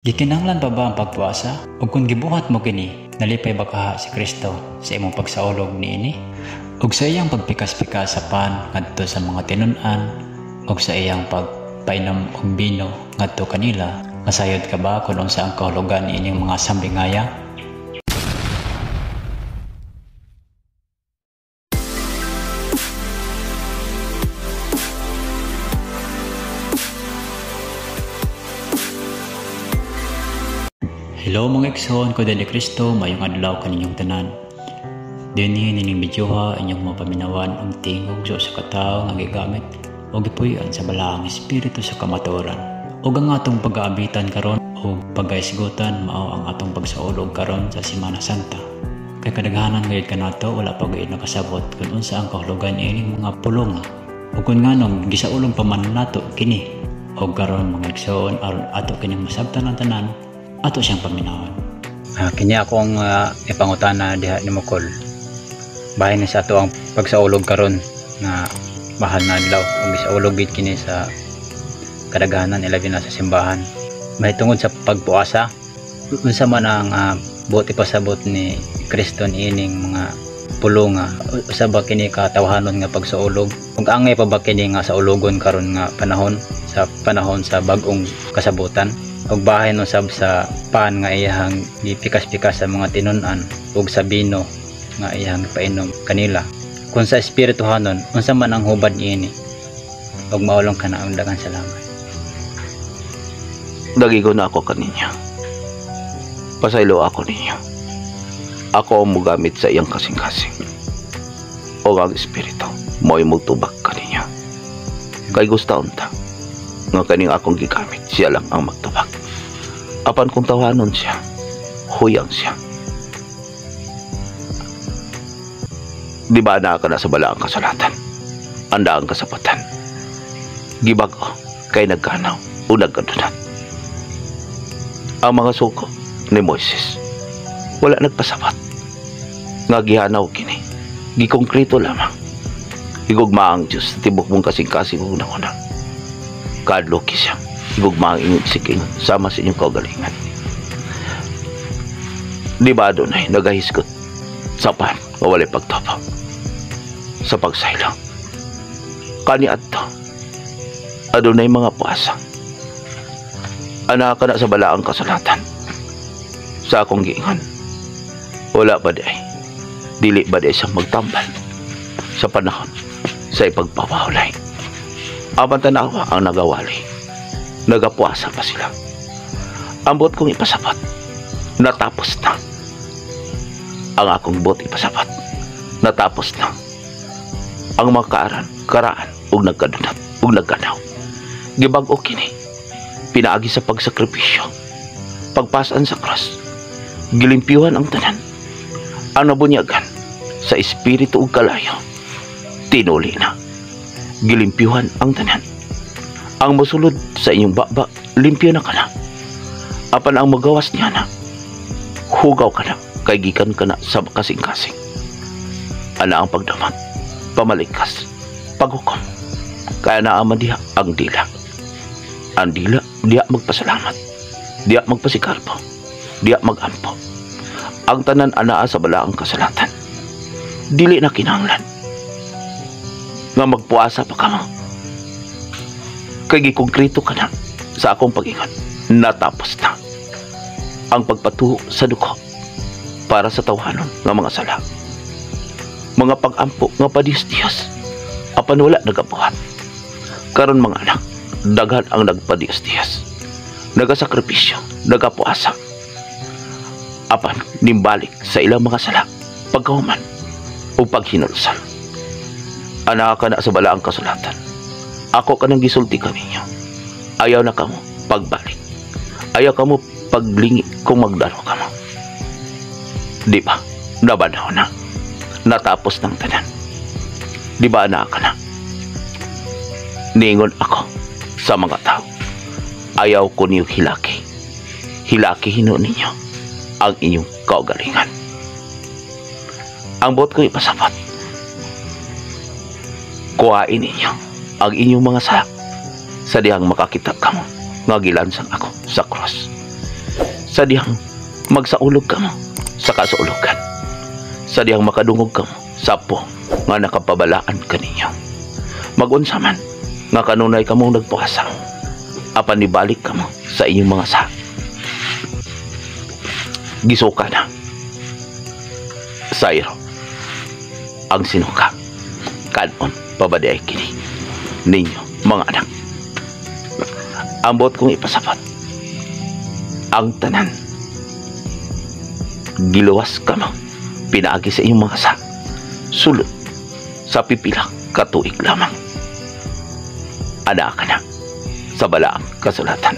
Gikinahanglan pa ba ang pagpuasa? Ug kung gibuhat mo kini, nalipay ba kaha si Kristo sa imong pagsaulog niini? Ug sa iyang pagpikas-pikas sa pan ngadto sa mga tinun-an, ug sa iyang pagpainom og bino ngadto kanila, masayod ka ba kung unsa ang kahulugan niining mga sambingaya? Hello mga igsoon, ko Dali Kristo, mayong adlaw kaninyong tanan. Dinhi nining videoha inyong mapaminawan ang tingog sa katao nga gigamit o gipuy-an sa balaang espiritu sa kamatuoran. Ug ang atong pag-aabitan karon o pagaisgutan mao ang atong pagsaulog karon sa Semana Santa. Kay kadaghanan gayud kanato wala pa gayud nakasabot kung unsa ang kahulugan ining mga pulonga. Ug kun nganong gisaulong pa man nato kini. Ug karon mga igsoon aron ato kining masabtan ang tanan ato siyang paminawan. Kini akong ipangutana diha ni Mokol. Bahin sa ato ang pagsaulog karon nga mahal na adlaw. Ug gisaulog gid kini sa kadaghanan ilabi na sa simbahan. Mahitungod sa pagpuasa, unsa man ang buot ipasabot ni Kristo niining mga pulonga, usa ba kini katawhanon nga pagsaulog? Ug angay pa ba kini nga saulogon karon nga panahon sa bag-ong kasabutan? Og bahay no sab sa pan nga iyang gipikas-pikas sa mga tinun-an ug sa bino nga iyang painom kanila. Kung sa espirituhanon unsa man ang hubad niini, og maulong kana ang daghang salamat. Dagigo na ako kaninyo. Pasaylo ako ninyo. Ako ang mugamit sa iyang kasing-kasing. O ang espiritu mo'y mutubak kaninyo. Kay gusta unta nga kaning akong gigamit, siya lang ang magtubak. Apan kung tawanon siya, huyang siya. Di ba na ka na sa balaang kasalatan? Anda ang kasapatan. Gibago kay nagkanaw o nagkadunat. Ang mga suko ni Moises wala nagpasabat. Nga gihanaw kini, gikongkrito lamang. Higugma ang Diyos sa tibok mong kasing-kasing unang-unang. Kadloki siya, higugma ang inyong siking sama sa inyong kaugalingan. Di ba adunay nagahisgot sa pan o walay pagtopo sa pagsaylo? Kani adto adunay mga puasa. Ana ka na sa balaang kasalatan. Sa akong giingon, wala ba day, dili ba day siyang magtambal sa panahon sa ipagpapahulay. Aman tanawa ang nagawali, nagapuasa pa sila. Ambot kong ipasapat, natapos na. Ang akong bot ipasapat, natapos na. Ang mga karaan, ug nagkadunat, ug nagkanaw. Gibag-o kini, pinaagi sa pagsakripisyo, pagpasaan sa cross, gilimpyuhan ang tanan, ang nabunyagan sa espiritu ug kalayo, tinuli na. Gilimpyuhan ang tanan. Ang mosulod sa inyong baba, limpyo na ka na. Apan ang magawas niya na, hugaw ka na, kay gikan ka na sa kasing-kasing. Ana ang pagdamat, pamalikas, paghukom, kaya naaman diha ang dila. Ang dila, diha magpasalamat, diha magpasikarpo, diha magampo. Ang tanan anaa sa balaang kasalatan. Dili na kinahanglan nga magpuasa pa ka mo. Kay gikongkrito ka na sa akong pag-ingon. Natapos na ang pagpatuho sa duko para sa tawhanon ng mga sala. Mga pag-ampo nga padiyos-diyos apan wala nagabuhat. Karon mga anak, daghan ang nagpadiyos-diyos, nagasakripisyo, nagapuasa, apan nimbalik sa ilang mga sala, pagkahuman o paghinulsal. Anak ka na sa balaang kasulatan. Ako ka nang gisulti kaninyo. Ayaw na kamo pagbalik. Ayaw kamo paglingi kung magdaro kamo. Di ba? Nabanaw na. Natapos ng tanan. Di ba anak ka na? Ningon ako sa mga tao. Ayaw ko niyo hilaki. Hilaki hino ninyo ang inyong kaugalingan. Ang bot ko ipasapat. Kuhain ninyo ang inyong mga sa dihang makakita kamo nga gilansang ako sa cross. sa dihang magsaulog ka mo sa kasulogan, sa dihang makadungog ka mo sa po nga nakapabalaan kaninyo. Magunsa man nga kanunay ka mong nagpuasa, apan nibalik ka mo sa inyong mga sa gisuka na sayro ang sinuka kanon pabaday kini ninyo mga anak. Ambot kong ipasapot ang tanan giluwas ka mo pinaagi sa inyong mga sa sulod sa pipila katuig lamang. Ana ka na sa balaang kasulatan,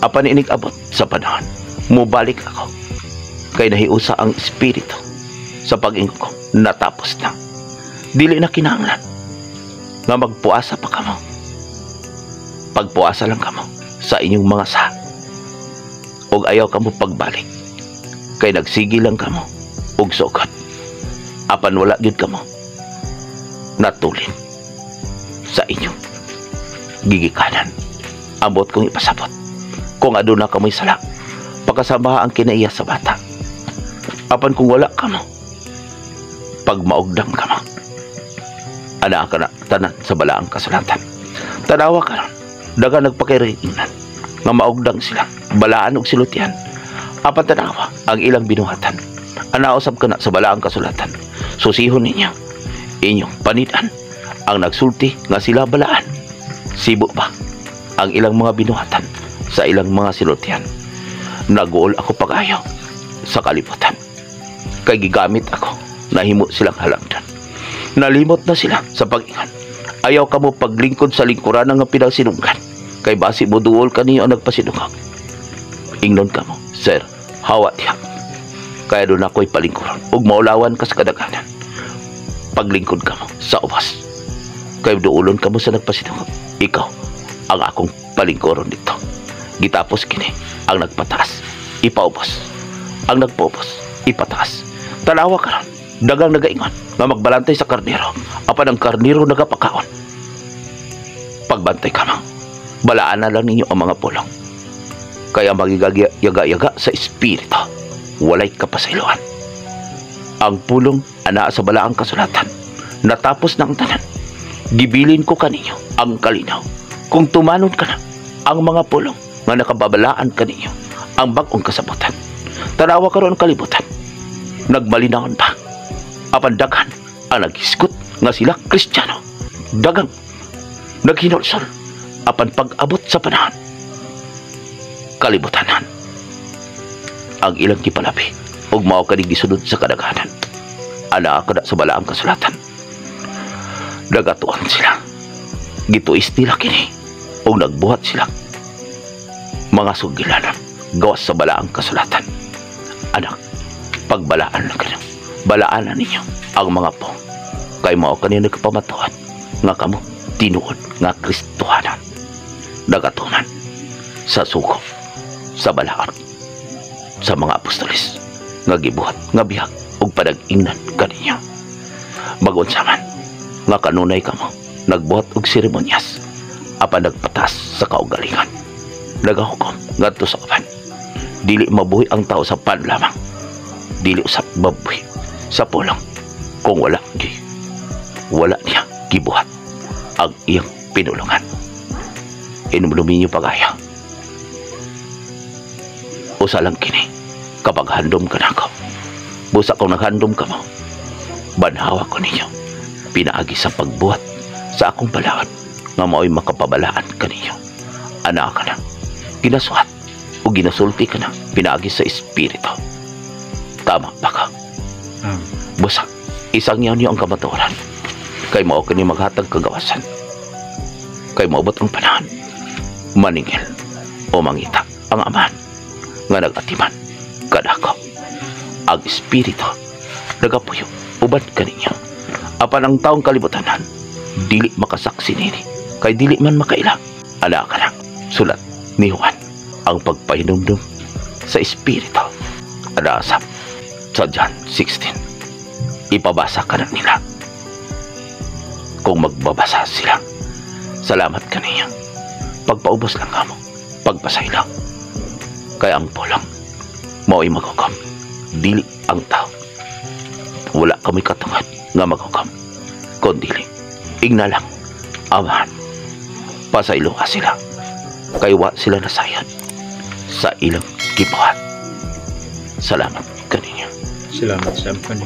apan inig abot sa panahon mubalik ako kay nahiusa ang espiritu sa pag-ingon ko natapos na. Dili na kinahanglan nga magpuasa pa kamo. Pagpuasa lang kamo sa inyong mga sa og ayaw kamo pagbalik kay nagsigi lang kamo og sugot, apan wala gyud kamo natulin sa inyong gigikanan. Ambot kong ipasabot kung aduna kamoy sala pagkasama ang kinaiya sa bata, apan kung wala kamo pagmaugdang kamo, ana ka na tanan sa balaang kasulatan. Tanawa ka ron daga nagpakiriingnan nga maugdang sila balaan og silutian, apan tanawa ang ilang binuhatan. Ana usab ka na sa balaang kasulatan, susihon ninyo inyong panitan ang nagsulti nga sila balaan. Sibo pa ang ilang mga binuhatan sa ilang mga silutian. Naguol ako pag-ayo sa kalibutan kay gigamit ako, nahimo silang halagdan. Nalimot na sila sa pag-ingan. Ayaw ka mo paglingkod sa lingkuran nga pinagsinunggan kay basi mo duol kaniyo ang nagpasinungag. Ingnon ka mo, sir, hawat ya kaya doon ako'y palingkuran ug maulawan ka sa kadaghanan. Paglingkod ka mo sa ubas kay duulon ka mo sa nagpasinungag. Ikaw ang akong palingkuron dito. Gitapos kini ang nagpataas ipaubos, ang nagpubos ipataas. Tanawa ka ron dagang nagaingon nga magbalantay sa karnero, apan ang karnero nagapakaon. Pagbantay ka mo, balaan na lang ninyo ang mga pulong kaya magigayaga-yaga sa espiritu, walay kapasayloan. Ang pulong ana sa balaang kasulatan, natapos na ang tanan. Gibilin ko kaninyo ang kalinaw kung tumanon ka na ang mga pulong nga nakababalaan kaninyo ang bag-ong kasabutan. Tanawa karon kalibutan, nagmalinawon pa, apan daghan ang naghisgot nga sila Kristiyano. Dagang naghinulsol, apan pag-abot sa panahon kalibutanan ang ilang kipalabi ug mao kani gisunod sa kadaghanan. Ana kada sa balaang kasulatan, nagatuan sila, gituis nila kini ug nagbuhat sila mga sugilanon gawas sa balaang kasulatan. Anak, pagbalaan na kayo, balaan na ninyo ang mga po kay mao kani nagpamatuhan nga kamo tinuod nga Kristohanan, nagatuman sa suko sa balaan sa mga apostoles nga gibuhat nga bihag ug padag-ingnan kaninyo. Magunsa man nga kanunay kamo nagbuhat og seremonyas, apan nagpatas sa kaugalingan, nagahukom ngadto sa uban. Dili mabuhi ang tao sa pan lamang, dili usab mabuhi sa pulong kung wala niya gibuhat ang iyang pinulungan. Inumdumi niyo pag-aya. Usa lang kini, kapag handom ka na ako, busa kung naghandom ka mo, banhawa ko ninyo, pinaagi sa pagbuhat sa akong balaod, nga mao'y makapabalaan ka ninyo. Ana ka na, ginasuhat o ginasulti ka na, pinaagi sa espiritu. Tama ba ka? Busa, isang yaw niyo ang kamaturan, kay mao ka niyo maghatag kagawasan, kay maubot ang panahon, maningil o mangita ang aman nga nagatiman kadako. Ang espiritu nagapuyo uban kaninyo, apan ang taong kalibutanan dili makasaksi nini kay dili man makailang. Ana ka na, sulat ni Juan ang pagpahinumdum sa espiritu. Adasap sa John 16. Ipabasa ka na nila. Kung magbabasa sila, salamat kaninyo. Pagpaubos lang kamo, pagpasay lang. Kaya ang pulang mao'y maghukom, dili ang tao. Wala kami katungad nga maghukom, kundili igna lang amahan. Pasaylo ka sila, kay wa sila nasayad sa ilang gibuhat. Salamat kaninyo. Salamat sa ampun.